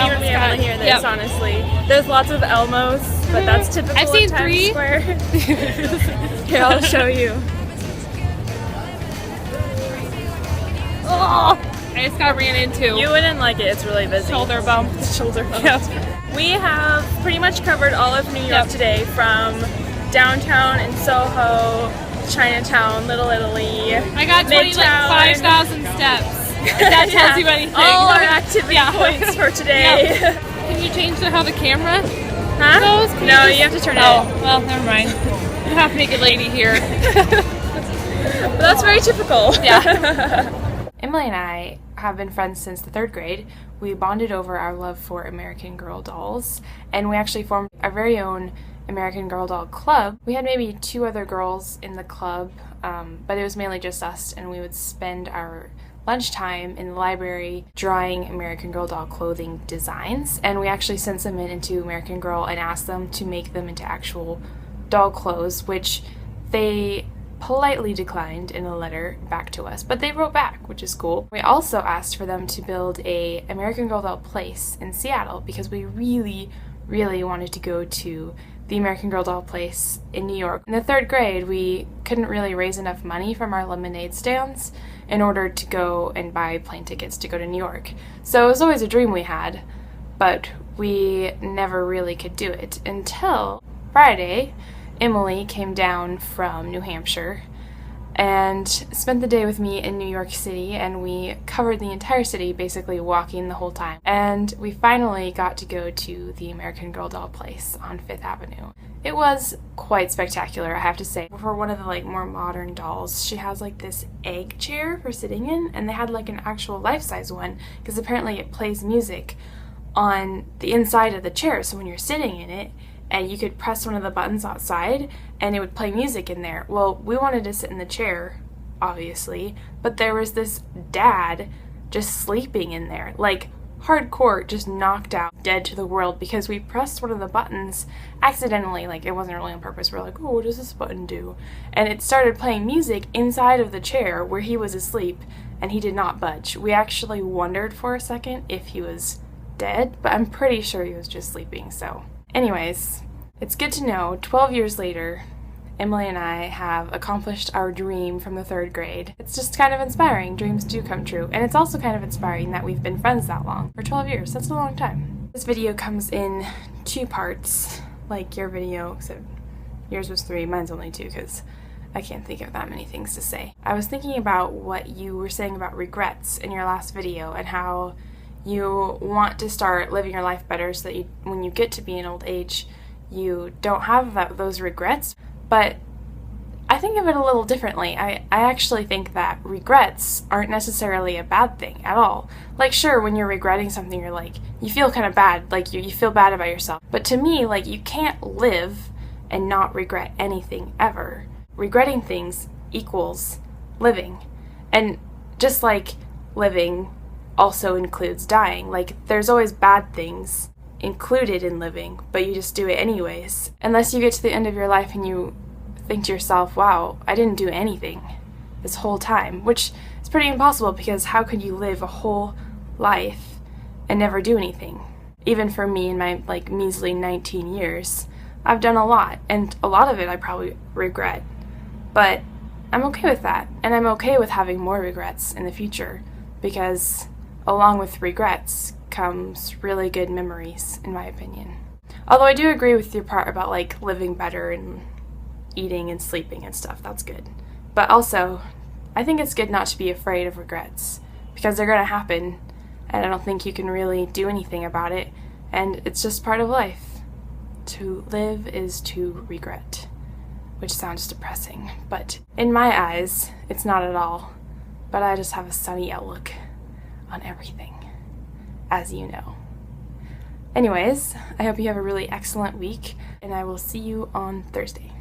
wouldn't even be able to hear this, honestly. There's lots of Elmos, but that's typical I've seen of Times 3. Square. Here, I'll show you. Oh, I just got ran into. You wouldn't like it. It's really busy. Shoulder bump. Shoulder bump. Yep. We have pretty much covered all of New York today, from downtown and Soho, Chinatown, Little Italy. I got 5,000 steps. If that tells you anything. All our activity points for today. Can you change how the camera Huh? goes? No, you have to turn it. Oh, well, never mind. You have naked lady here. But that's very typical. Yeah. Emily and I have been friends since the 3rd grade. We bonded over our love for American Girl dolls, and we actually formed our very own American Girl doll club. We had maybe 2 other girls in the club, but it was mainly just us, and we would spend our lunchtime in the library drawing American Girl doll clothing designs, and we actually sent them into American Girl and asked them to make them into actual doll clothes, which they politely declined in a letter back to us, but they wrote back, which is cool. We also asked for them to build a American Girl doll place in Seattle because we really wanted to go to the American Girl doll place in New York. In the 3rd grade, we couldn't really raise enough money from our lemonade stands in order to go and buy plane tickets to go to New York. So it was always a dream we had, but we never really could do it until Friday. Emily came down from New Hampshire and spent the day with me in New York City, and we covered the entire city, basically walking the whole time. And we finally got to go to the American Girl doll place on 5th Avenue. It was quite spectacular, I have to say. For one of the more modern dolls, she has this egg chair for sitting in, and they had an actual life-size one because apparently it plays music on the inside of the chair, so when you're sitting in it, and you could press one of the buttons outside and it would play music in there. Well, we wanted to sit in the chair, obviously, but there was this dad just sleeping in there, hardcore, just knocked out, dead to the world, because we pressed one of the buttons accidentally. It wasn't really on purpose. We're like, oh, what does this button do? And it started playing music inside of the chair where he was asleep, and he did not budge. We actually wondered for a second if he was dead, but I'm pretty sure he was just sleeping. So anyways, it's good to know 12 years later, Emily and I have accomplished our dream from the 3rd grade. It's just kind of inspiring. Dreams do come true. And it's also kind of inspiring that we've been friends that long. For 12 years, that's a long time. This video comes in 2 parts, like your video, except yours was 3, mine's only 2 because I can't think of that many things to say. I was thinking about what you were saying about regrets in your last video and how you want to start living your life better so that when you get to be an old age, you don't have those regrets. But I think of it a little differently. I actually think that regrets aren't necessarily a bad thing at all. Sure, when you're regretting something, you're you feel kind of bad, you feel bad about yourself. But to me, you can't live and not regret anything ever. Regretting things equals living. And just like living also includes dying. There's always bad things included in living, but you just do it anyways. Unless you get to the end of your life and you think to yourself, wow, I didn't do anything this whole time, which is pretty impossible because how could you live a whole life and never do anything? Even for me in my measly 19 years, I've done a lot, and a lot of it I probably regret, but I'm okay with that, and I'm okay with having more regrets in the future because along with regrets comes really good memories, in my opinion. Although I do agree with your part about living better and eating and sleeping and stuff, that's good. But also, I think it's good not to be afraid of regrets because they're gonna happen and I don't think you can really do anything about it, and it's just part of life. To live is to regret, which sounds depressing, but in my eyes, it's not at all. But I just have a sunny outlook on everything, as you know. Anyways, I hope you have a really excellent week, and I will see you on Thursday.